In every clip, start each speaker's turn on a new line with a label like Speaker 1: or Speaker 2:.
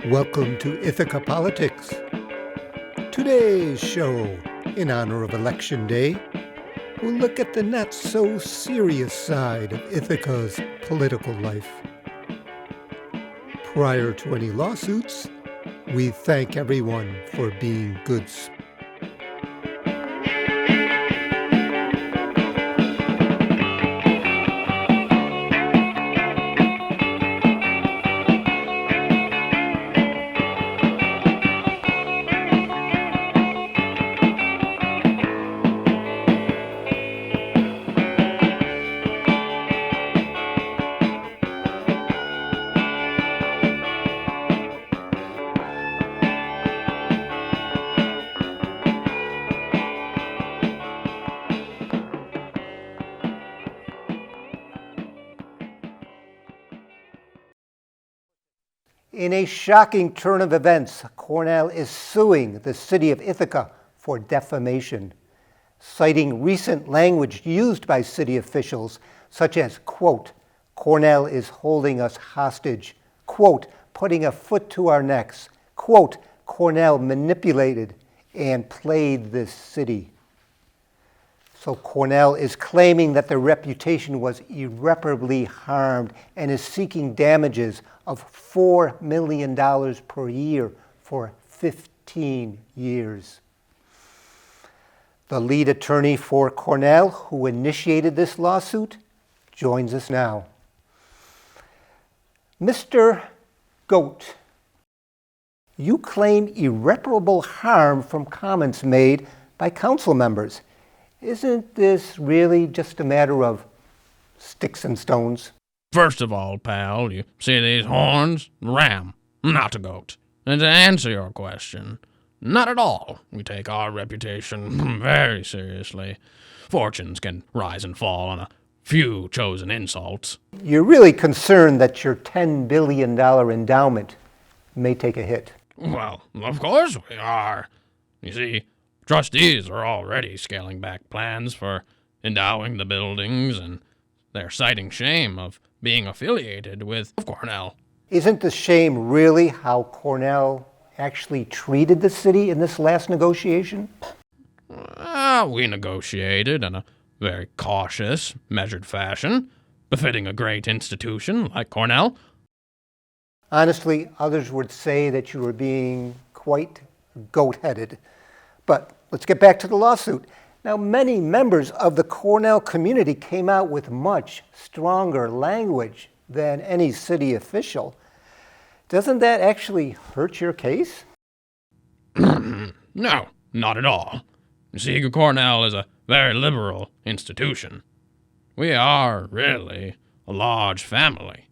Speaker 1: Welcome to Ithaca Politics. Today's show, in honor of Election Day, will look at the not-so-serious side of Ithaca's political life. Prior to any lawsuits, we thank everyone for being good sport. In a shocking turn of events, Cornell is suing the city of Ithaca for defamation, citing recent language used by city officials such as, quote, Cornell is holding us hostage, quote, putting a foot to our necks, quote, Cornell manipulated and played this city. So Cornell is claiming that their reputation was irreparably harmed and is seeking damages of $4 million per year for 15 years. The lead attorney for Cornell, who initiated this lawsuit, joins us now. Mr. Goat, you claim irreparable harm from comments made by council members. Isn't this really just a matter of sticks and stones?
Speaker 2: First of all, pal, you see these horns? Ram, not a goat. And to answer your question, not at all. We take our reputation very seriously. Fortunes can rise and fall on a few chosen insults.
Speaker 1: You're really concerned that your $10 billion endowment may take a hit.
Speaker 2: Well, of course we are. You see, trustees are already scaling back plans for endowing the buildings, and they're citing shame of being affiliated with Cornell.
Speaker 1: Isn't the shame really how Cornell actually treated the city in this last negotiation?
Speaker 2: We negotiated in a very cautious, measured fashion, befitting a great institution like Cornell.
Speaker 1: Honestly, others would say that you were being quite goat-headed. But let's get back to the lawsuit. Now, many members of the Cornell community came out with much stronger language than any city official. Doesn't that actually hurt your case?
Speaker 2: No, not at all. You see, Cornell is a very liberal institution. We are really a large family.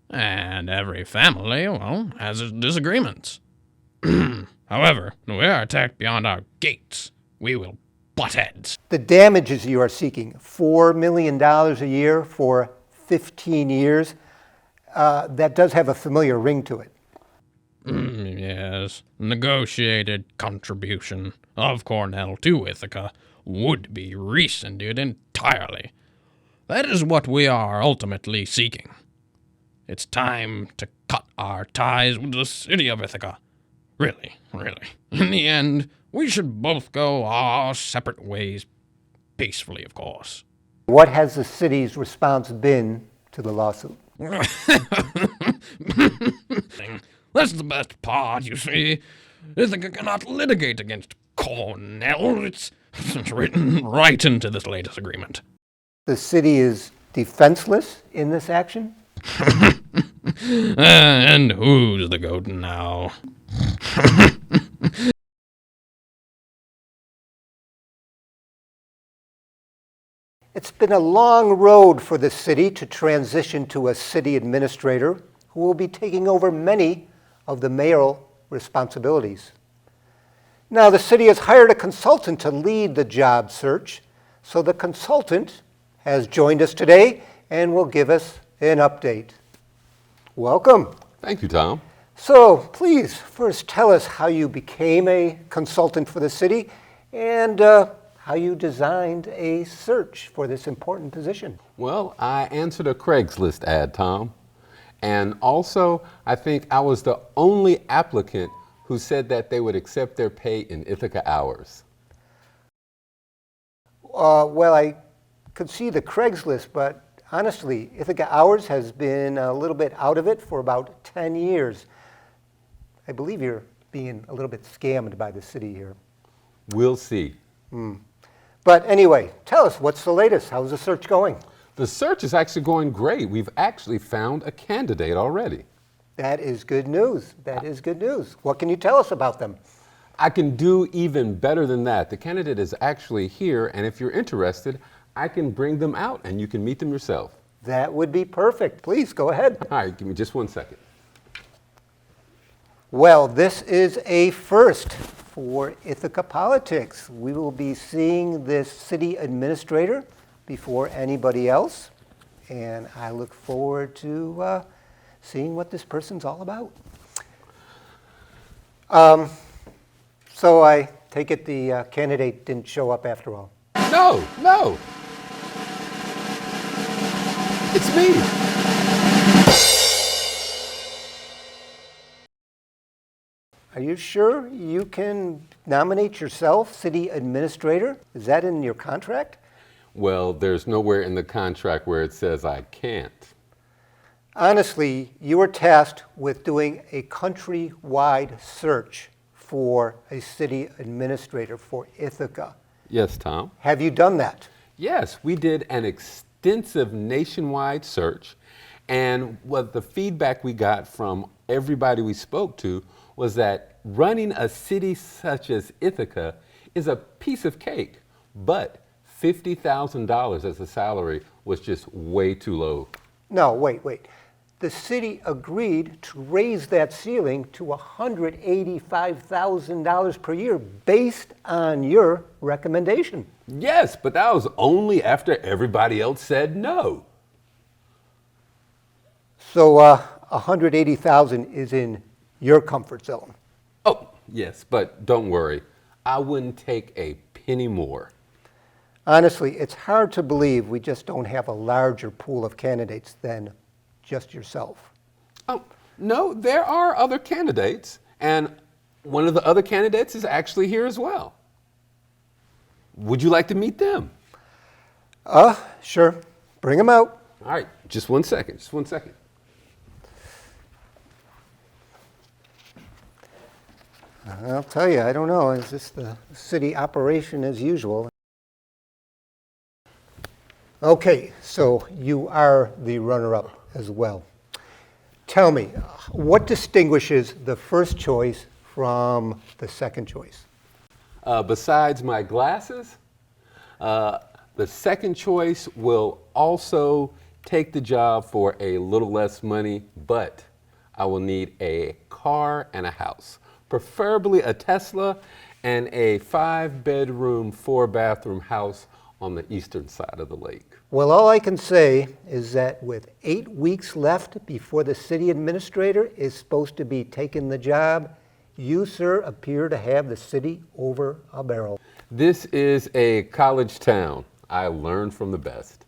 Speaker 2: And every family, well, has its disagreements. However, we are attacked beyond our gates. We will butt heads.
Speaker 1: The damages you are seeking, $4 million a year for 15 years, that does have a familiar ring to it.
Speaker 2: Yes, negotiated contribution of Cornell to Ithaca would be rescinded entirely. That is what we are ultimately seeking. It's time to cut our ties with the city of Ithaca. Really. In the end, we should both go our separate ways, peacefully, of course.
Speaker 1: What has the city's response been to the lawsuit?
Speaker 2: That's the best part, you see. Ithaca cannot litigate against Cornell. It's written right into this latest agreement.
Speaker 1: The city is defenseless in this action?
Speaker 2: And who's the goat now?
Speaker 1: It's been a long road for the city to transition to a city administrator who will be taking over many of the mayoral responsibilities. Now, the city has hired a consultant to lead the job search, so the consultant has joined us today and will give us an update. Welcome.
Speaker 3: Thank you, Tom.
Speaker 1: So please, first tell us how you became a consultant for the city and how you designed a search for this important position.
Speaker 3: Well, I answered a Craigslist ad, Tom, And also, I think I was the only applicant who said that they would accept their pay in Ithaca hours.
Speaker 1: Well, I could see the Craigslist, but honestly, Ithaca Hours has been a little bit out of it for about 10 years. I believe you're being a little bit scammed by the city here.
Speaker 3: We'll see.
Speaker 1: But anyway, tell us, what's the latest? How's the search going?
Speaker 3: The search is actually going great. We've actually found a candidate already.
Speaker 1: That is good news. That is good news. What can you tell us about them?
Speaker 3: I can do even better than that. The candidate is actually here, and if you're interested, I can bring them out and you can meet them yourself.
Speaker 1: That would be perfect. Please go ahead.
Speaker 3: All right, give me just 1 second.
Speaker 1: Well, this is a first for Ithaca Politics. We will be seeing this city administrator before anybody else, and I look forward to seeing what this person's all about. So I take it the candidate didn't show up after all.
Speaker 3: No. It's me.
Speaker 1: Are you sure you can nominate yourself city administrator? Is that in your contract?
Speaker 3: Well, there's nowhere in the contract where it says I can't.
Speaker 1: Honestly, you were tasked with doing a countrywide search for a city administrator for Ithaca.
Speaker 3: Yes, Tom?
Speaker 1: Have you done that?
Speaker 3: Yes, we did an extensive nationwide search, and what the feedback we got from everybody we spoke to was that running a city such as Ithaca is a piece of cake, but $50,000 as a salary was just way too low.
Speaker 1: No, wait. The city agreed to raise that ceiling to $185,000 per year based on your recommendation.
Speaker 3: Yes, but that was only after everybody else said no.
Speaker 1: So $180,000 is in your comfort zone.
Speaker 3: Oh, yes, but don't worry. I wouldn't take a penny more.
Speaker 1: Honestly, it's hard to believe we just don't have a larger pool of candidates than just yourself.
Speaker 3: Oh, no, there are other candidates, and one of the other candidates is actually here as well. Would you like to meet them?
Speaker 1: Sure. Bring them out.
Speaker 3: All right, just 1 second.
Speaker 1: I'll tell you, I don't know. It's just the city operation as usual. Okay, so you are the runner-up as well. Tell me, what distinguishes the first choice from the second choice?
Speaker 3: Besides my glasses, the second choice will also take the job for a little less money, but I will need a car and a house, preferably a Tesla and a 5-bedroom, 4-bathroom house on the eastern side of the lake.
Speaker 1: Well, all I can say is that with 8 weeks left before the city administrator is supposed to be taking the job, you, sir, appear to have the city over a barrel.
Speaker 3: This is a college town. I learned from the best.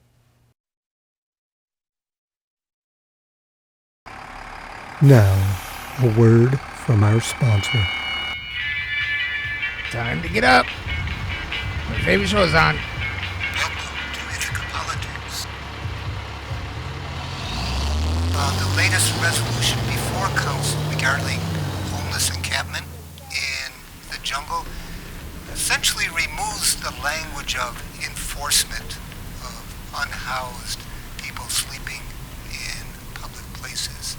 Speaker 1: Now, a word from our sponsor.
Speaker 4: Time to get up. My favorite show is on.
Speaker 1: Welcome to Ithaca Politics. The latest resolution before council regarding homeless encampment in the jungle essentially removes the language of enforcement of unhoused people sleeping in public places.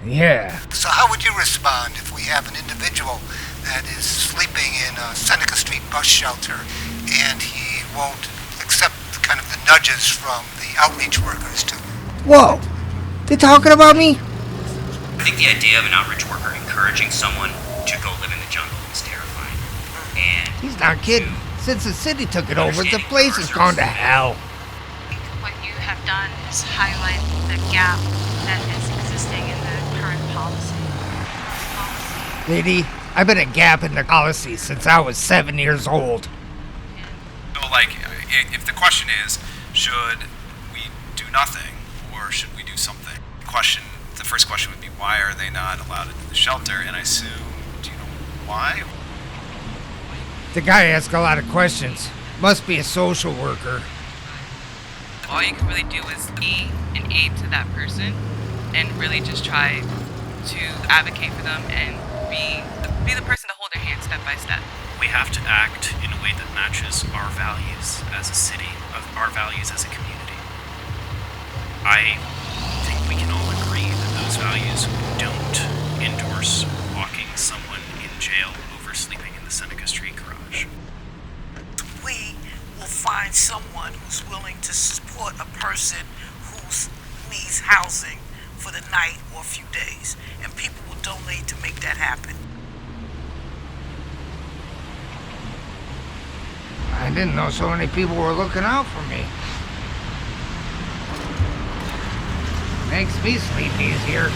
Speaker 4: Yeah.
Speaker 1: So how would you respond if we have an individual that is sleeping in a Seneca Street bus shelter and he won't accept kind of the nudges from the outreach workers to...
Speaker 4: Whoa! They talking about me?
Speaker 5: I think the idea of an outreach worker encouraging someone to go live in the jungle is terrifying. And
Speaker 4: He's not kidding. Since the city took it over, the place has gone to hell.
Speaker 6: I think what you have done is highlight the gap that is existing in the current policy.
Speaker 4: Lady, I've been a gap in the policy since I was 7 years old.
Speaker 7: So, like, if the question is, should we do nothing or should we do something? the first question would be, why are they not allowed into the shelter? And I assume, do you know why?
Speaker 4: The guy asked a lot of questions. Must be a social worker.
Speaker 8: All you can really do is be an aid to that person and really just try to advocate for them and be the person to hold their hand step by step.
Speaker 9: We have to act in a way that matches our values as a city, of our values as a community. I think we can all agree that those values don't endorse locking someone in jail over sleeping in the Seneca Street garage.
Speaker 10: We will find someone who's willing to support a person who needs housing for the night or a few days, and people will donate to make that happen.
Speaker 4: I didn't know so many people were looking out for me. Makes me sleep easier.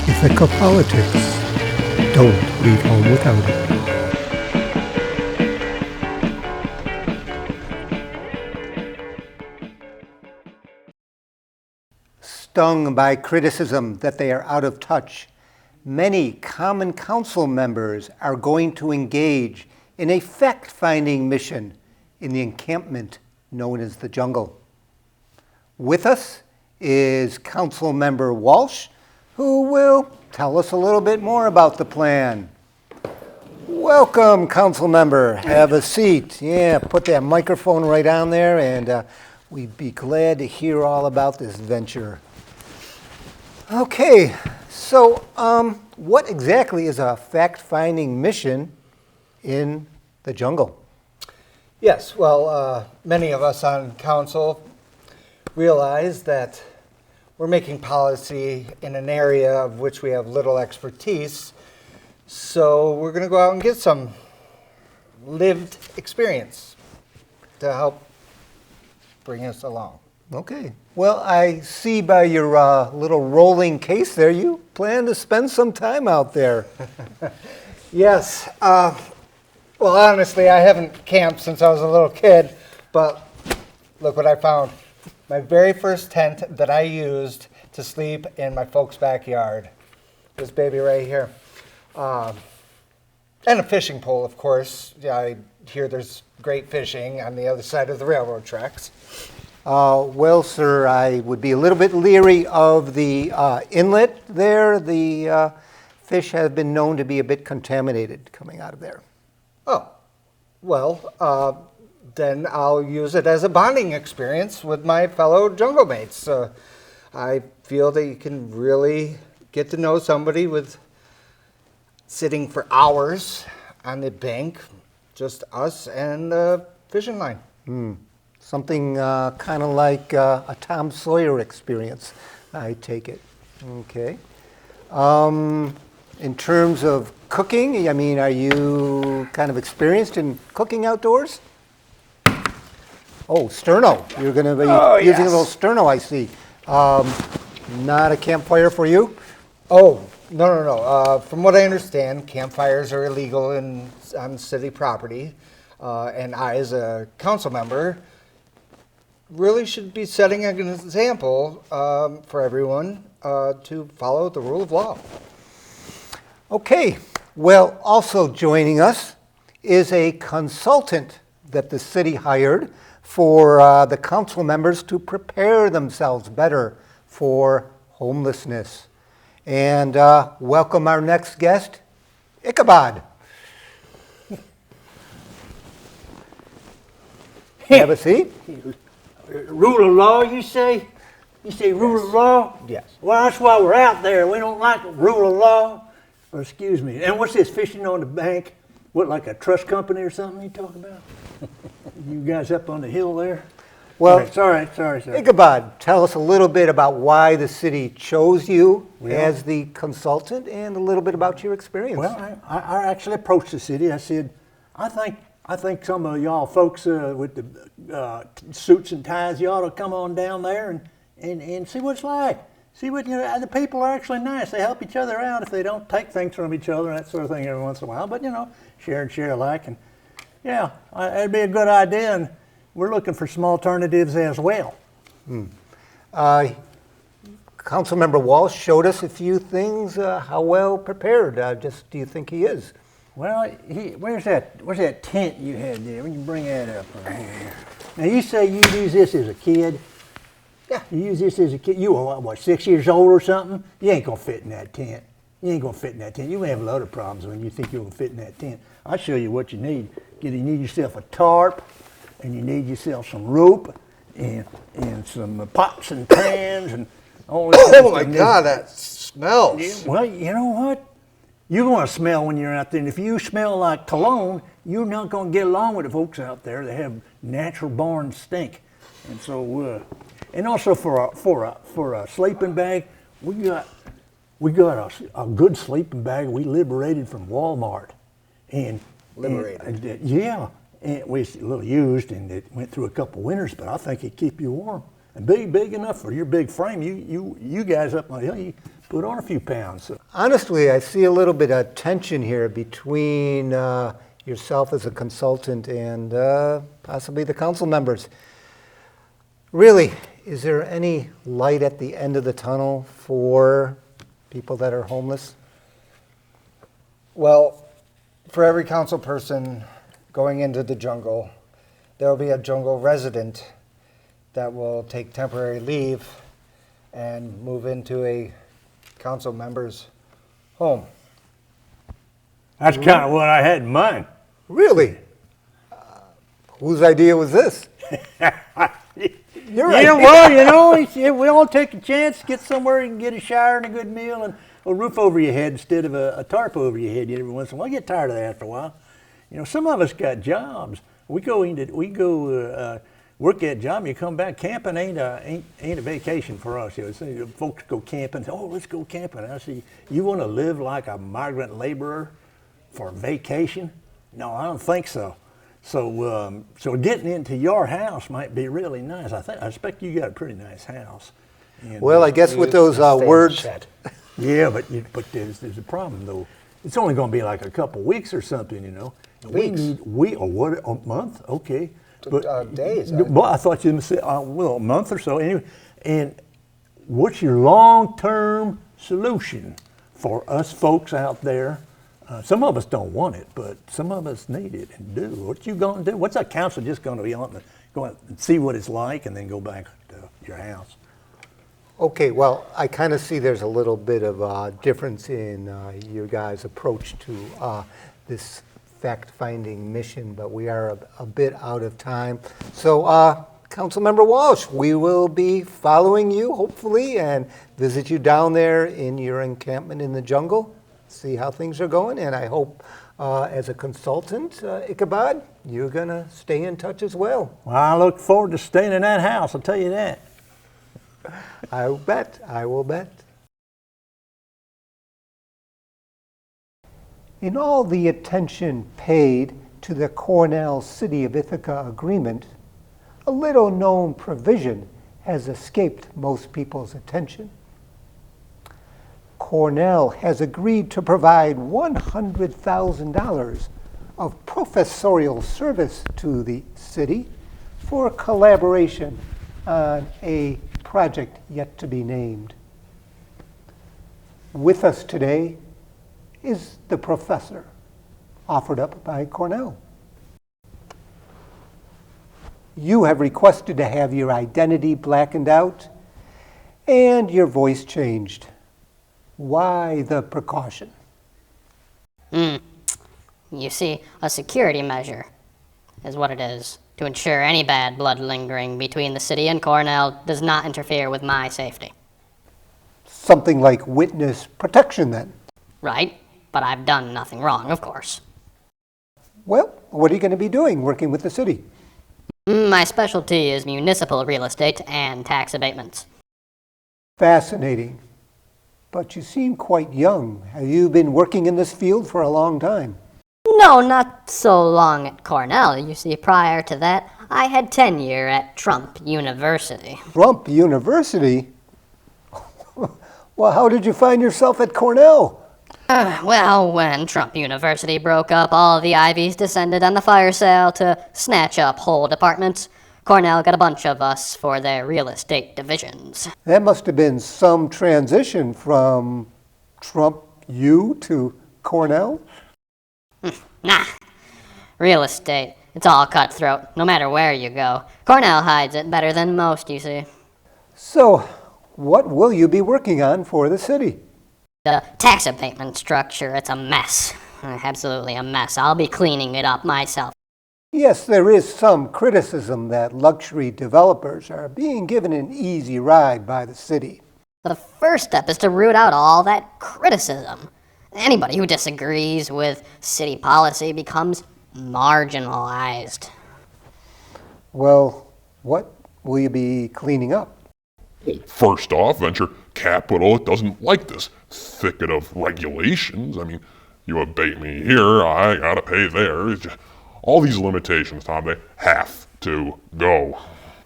Speaker 1: Ithaca Politics. Don't leave home without it. Stung by criticism that they are out of touch, many Common Council members are going to engage in a fact-finding mission in the encampment known as the Jungle. With us is Council Member Walsh, who will tell us a little bit more about the plan. Welcome, Council Member. Have a seat. Yeah, put that microphone right on there, and we'd be glad to hear all about this venture. Okay, so what exactly is a fact-finding mission in the jungle?
Speaker 11: Yes, well, many of us on council realize that we're making policy in an area of which we have little expertise, so we're going to go out and get some lived experience to help bring us along.
Speaker 1: Okay. Well, I see by your little rolling case there, you plan to spend some time out there.
Speaker 11: Yes. Well, honestly, I haven't camped since I was a little kid, but look what I found. My very first tent that I used to sleep in my folks' backyard. This baby right here. And a fishing pole, of course. Yeah, I hear there's great fishing on the other side of the railroad tracks.
Speaker 1: Well, sir, I would be a little bit leery of the inlet there. The fish have been known to be a bit contaminated coming out of there.
Speaker 11: Oh, well, then I'll use it as a bonding experience with my fellow jungle mates. I feel that you can really get to know somebody with sitting for hours on the bank, just us and the fishing line.
Speaker 1: Something kind of like a Tom Sawyer experience, I take it. Okay. In terms of cooking, I mean, are you kind of experienced in cooking outdoors? Oh, sterno. You're going to be using a little sterno, I see. Not a campfire for you?
Speaker 11: Oh, no. From what I understand, campfires are illegal on city property. And I, as a council member, really should be setting an example for everyone to follow the rule of law.
Speaker 1: Okay. Well, also joining us is a consultant that the city hired for the council members to prepare themselves better for homelessness. And welcome our next guest, Ichabod. Have a seat.
Speaker 12: Rule of law, you say? You say rule of law?
Speaker 11: Yes.
Speaker 12: Well, that's why we're out there. We don't like rule of law. Or excuse me. And what's this fishing on the bank? What, like a trust company or something you talking about? You guys up on the hill there?
Speaker 1: Well,
Speaker 12: right, sorry.
Speaker 1: Ichabod, tell us a little bit about why the city chose you as the consultant and a little bit about your experience.
Speaker 12: Well, I actually approached the city. I said, I think some of y'all folks with the suits and ties, you ought to come on down there and see what it's like. See what, you know, the people are actually nice. They help each other out if they don't take things from each other and that sort of thing every once in a while. But, you know, share and share alike. And yeah, it'd be a good idea. And we're looking for some alternatives as well.
Speaker 1: Councilmember Walsh showed us a few things. How well prepared do you think he is?
Speaker 12: Well, where's that tent you had there? When you bring that up right here. Now, you say you use this as a kid. Yeah, you use this as a kid. You were, what, 6 years old or something? You ain't going to fit in that tent. You ain't going to fit in that tent. You may have a lot of problems when you think you're going to fit in that tent. I'll show you what you need. You need yourself a tarp, and you need yourself some rope, and some pots and pans, and all this.
Speaker 11: Oh my God, that smells.
Speaker 12: Well, you know what? You're going to smell when you're out there, and if you smell like cologne, you're not going to get along with the folks out there. They have natural born stink, and so and also for a sleeping bag, we got a good sleeping bag we liberated from Walmart, and yeah, and it was a little used, and it went through a couple winters, but I think it keep you warm and big enough for your big frame. You guys up on the hill, you put on a few pounds. So.
Speaker 1: Honestly, I see a little bit of tension here between yourself as a consultant and possibly the council members. Really, is there any light at the end of the tunnel for people that are homeless?
Speaker 11: Well, for every council person going into the jungle, there will be a jungle resident that will take temporary leave and move into a council member's home.
Speaker 12: That's kind of what I had in mind.
Speaker 1: Really? Whose idea was this?
Speaker 12: Yeah, well, you know, we all take a chance, get somewhere you can get a shower and a good meal and a roof over your head instead of a tarp over your head every once in a while. I get tired of that after a while. You know, some of us got jobs. We go work that job, and you come back. Camping ain't a vacation for us. You know, folks go camping. Oh, let's go camping. I say, you want to live like a migrant laborer for vacation? No, I don't think so. So getting into your house might be really nice. I expect you got a pretty nice house. And,
Speaker 1: well, I guess with those words.
Speaker 12: Yeah, but there's a problem though. It's only going to be like a couple weeks or something, you know.
Speaker 11: Weeks.
Speaker 12: A month? Okay. But,
Speaker 11: days.
Speaker 12: Well, I thought you were going to say, well, a month or so. Anyway, and what's your long-term solution for us folks out there? Some of us don't want it, but some of us need it and do. What you going to do? What's that council just going to be on? Go out and see what it's like and then go back to your house?
Speaker 1: Okay, well, I kind of see there's a little bit of a difference in your guys' approach to this fact-finding mission, but we are a bit out of time. So, Councilmember Walsh, we will be following you, hopefully, and visit you down there in your encampment in the jungle, see how things are going, and I hope, as a consultant, Ichabod, you're going to stay in touch as well.
Speaker 12: Well, I look forward to staying in that house, I'll tell you that.
Speaker 1: I will bet. In all the attention paid to the Cornell City of Ithaca agreement, a little-known provision has escaped most people's attention. Cornell has agreed to provide $100,000 of professorial service to the city for collaboration on a project yet to be named. With us today is the professor offered up by Cornell. You have requested to have your identity blackened out and your voice changed. Why the precaution?
Speaker 13: You see, a security measure is what it is, to ensure any bad blood lingering between the city and Cornell does not interfere with my safety.
Speaker 1: Something like witness protection, then?
Speaker 13: Right, but I've done nothing wrong, of course.
Speaker 1: Well, what are you going to be doing working with the city?
Speaker 13: My specialty is municipal real estate and tax abatements.
Speaker 1: Fascinating. But you seem quite young. Have you been working in this field for a long time?
Speaker 13: No, not so long at Cornell. You see, prior to that, I had tenure at Trump University.
Speaker 1: Trump University? Well, how did you find yourself at Cornell?
Speaker 13: Well, when Trump University broke up, all the Ivies descended on the fire sale to snatch up whole departments. Cornell got a bunch of us for their real estate divisions.
Speaker 1: That must have been some transition from Trump U to Cornell?
Speaker 13: Nah. Real estate, it's all cutthroat, no matter where you go. Cornell hides it better than most, you see.
Speaker 1: So, what will you be working on for the city?
Speaker 13: The tax abatement structure, it's a mess. Absolutely a mess. I'll be cleaning it up myself.
Speaker 1: Yes, there is some criticism that luxury developers are being given an easy ride by the city.
Speaker 13: The first step is to root out all that criticism. Anybody who disagrees with city policy becomes marginalized.
Speaker 1: Well, what will you be cleaning up?
Speaker 14: Well, first off, venture capital doesn't like this thicket of regulations. I mean, you abate me here, I gotta pay there. It's just, all these limitations, Tom, they have to go.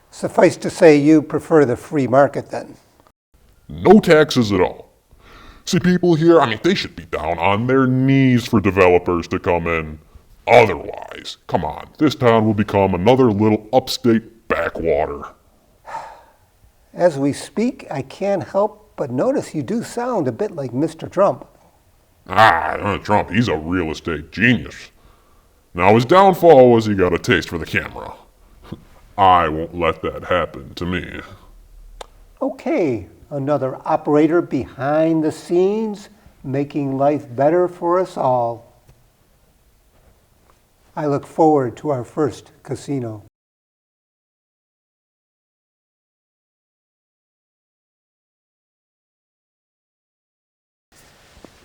Speaker 1: Suffice to say, you prefer the free market then?
Speaker 14: No taxes at all. See, people here, I mean, they should be down on their knees for developers to come in. Otherwise, come on, this town will become another little upstate backwater.
Speaker 1: As we speak, I can't help but notice you do sound a bit like Mr. Trump.
Speaker 14: Trump, he's a real estate genius. Now, his downfall was he got a taste for the camera. I won't let that happen to me.
Speaker 1: Okay, another operator behind the scenes, making life better for us all. I look forward to our first casino.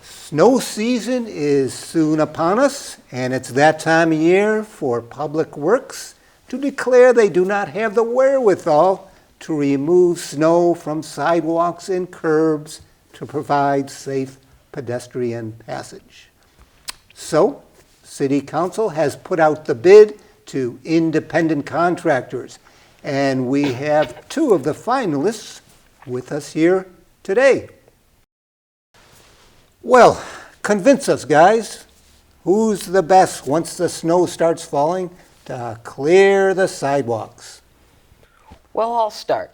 Speaker 1: Snow season is soon upon us, and it's that time of year for Public Works to declare they do not have the wherewithal to remove snow from sidewalks and curbs to provide safe pedestrian passage. So, City Council has put out the bid to independent contractors, and we have two of the finalists with us here today. Well, convince us, guys. Who's the best once the snow starts falling to clear the sidewalks?
Speaker 15: Well, I'll start.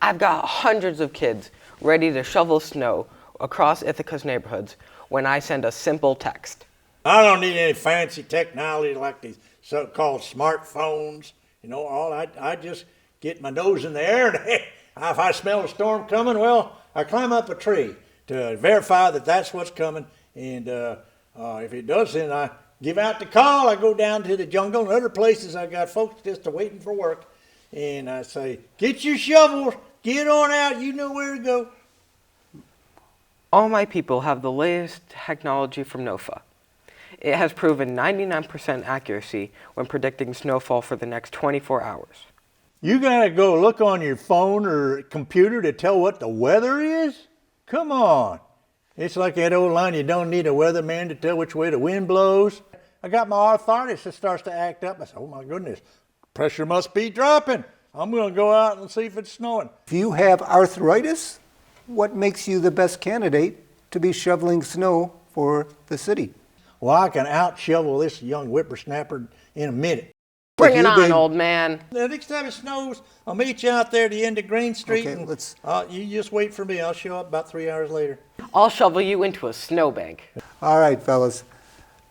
Speaker 15: I've got hundreds of kids ready to shovel snow across Ithaca's neighborhoods when I send a simple text.
Speaker 12: I don't need any fancy technology like these so-called smartphones. You know, I just get my nose in the air, and if I smell a storm coming, well, I climb up a tree to verify that that's what's coming. And if it does, then I give out the call. I go down to the jungle and other places. I got folks just waiting for work. And I say, get your shovels, get on out, you know where to go.
Speaker 15: All my people have the latest technology from NOFA. It has proven 99% accuracy when predicting snowfall for the next 24 hours.
Speaker 12: You gotta go look on your phone or computer to tell what the weather is? Come on. It's like that old line, you don't need a weatherman to tell which way the wind blows. I got my arthritis that starts to act up. I said, oh my goodness, pressure must be dropping. I'm gonna go out and see if it's snowing.
Speaker 1: If you have arthritis, what makes you the best candidate to be shoveling snow for the city?
Speaker 12: Well, I can out-shovel this young whippersnapper in a minute.
Speaker 15: Bring it on, old man.
Speaker 12: The next time it snows, I'll meet you out there at the end of Green Street.
Speaker 1: Okay,
Speaker 12: and you just wait for me. I'll show up about 3 hours later.
Speaker 15: I'll shovel you into a snowbank.
Speaker 1: All right, fellas.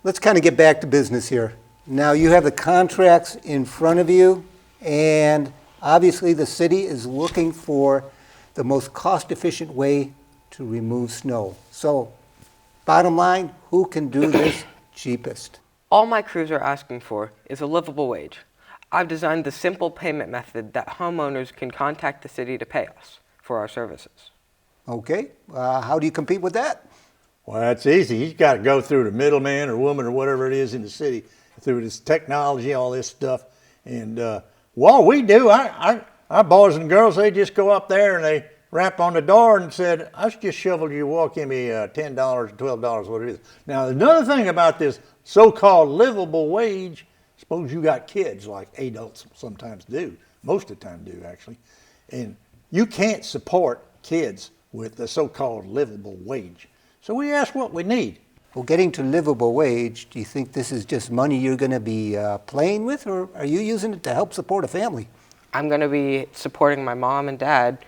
Speaker 1: Let's kind of get back to business here. Now, you have the contracts in front of you, and obviously the city is looking for the most cost-efficient way to remove snow. So, bottom line, who can do this cheapest?
Speaker 15: All my crews are asking for is a livable wage. I've designed the simple payment method that homeowners can contact the city to pay us for our services.
Speaker 1: Okay, how do you compete with that?
Speaker 12: Well, that's easy. He's got to go through the middleman or woman or whatever it is in the city, through this technology, all this stuff. And what we do, our boys and girls, they just go up there and they rap on the door and said, I just shoveled your walk, give me $10 or $12, what it is. Now, another thing about this so-called livable wage, suppose you got kids like adults sometimes do, most of the time do actually, and you can't support kids with the so-called livable wage. So we asked what we need.
Speaker 1: Well, getting to livable wage, do you think this is just money you're going to be playing with, or are you using it to help support a family?
Speaker 15: I'm going to be supporting my mom and dad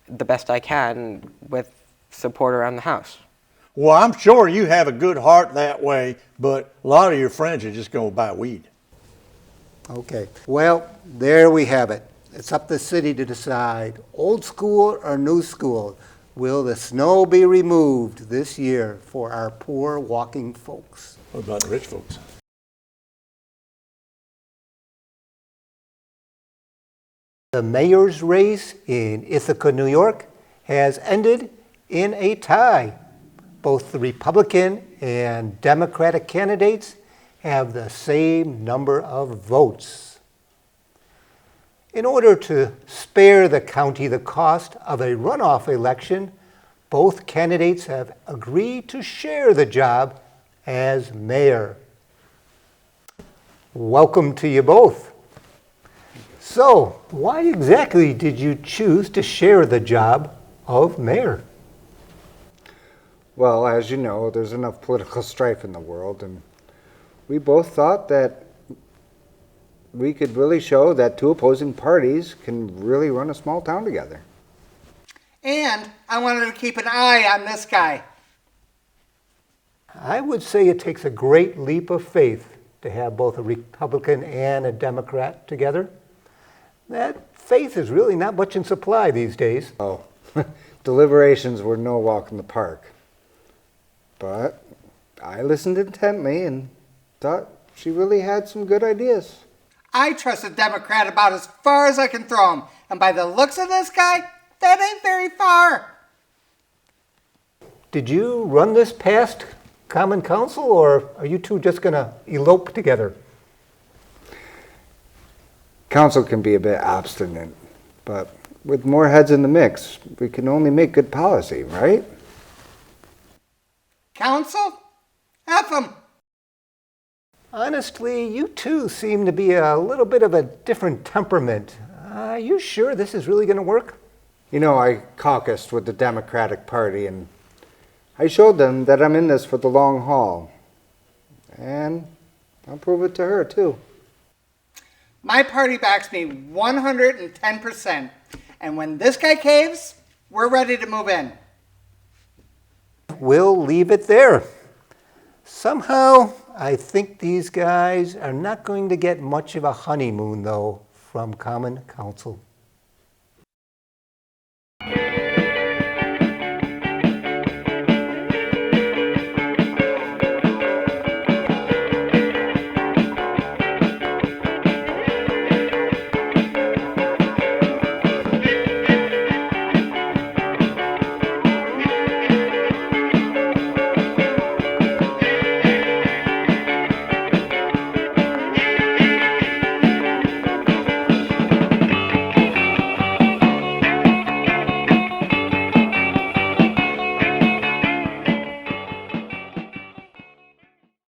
Speaker 15: the best I can with support around the house.
Speaker 12: Well, I'm sure you have a good heart that way, but a lot of your friends are just going to buy weed.
Speaker 1: Okay. Well, there we have it. It's up to the city to decide, old school or new school. Will the snow be removed this year for our poor walking folks?
Speaker 12: What about the rich folks?
Speaker 1: The mayor's race in Ithaca, New York has ended in a tie. Both the Republican and Democratic candidates have the same number of votes. In order to spare the county the cost of a runoff election, both candidates have agreed to share the job as mayor. Welcome to you both. So, why exactly did you choose to share the job of mayor?
Speaker 11: Well, as you know, there's enough political strife in the world, and we both thought that we could really show that two opposing parties can really run a small town together.
Speaker 10: And I wanted to keep an eye on this guy.
Speaker 1: I would say it takes a great leap of faith to have both a Republican and a Democrat together. That faith is really not much in supply these days.
Speaker 11: Oh, deliberations were no walk in the park. But I listened intently and thought she really had some good ideas.
Speaker 10: I trust a Democrat about as far as I can throw him. And by the looks of this guy, that ain't very far.
Speaker 1: Did you run this past Common Council, or are you two just going to elope together?
Speaker 11: Council can be a bit obstinate, but with more heads in the mix, we can only make good policy, right?
Speaker 10: Council? F him.
Speaker 1: Honestly, you two seem to be a little bit of a different temperament. Are you sure this is really going to work?
Speaker 11: You know, I caucused with the Democratic Party, and I showed them that I'm in this for the long haul. And I'll prove it to her, too.
Speaker 10: My party backs me 110%. And when this guy caves, we're ready to move in.
Speaker 1: We'll leave it there. Somehow, I think these guys are not going to get much of a honeymoon, though, from Common Council.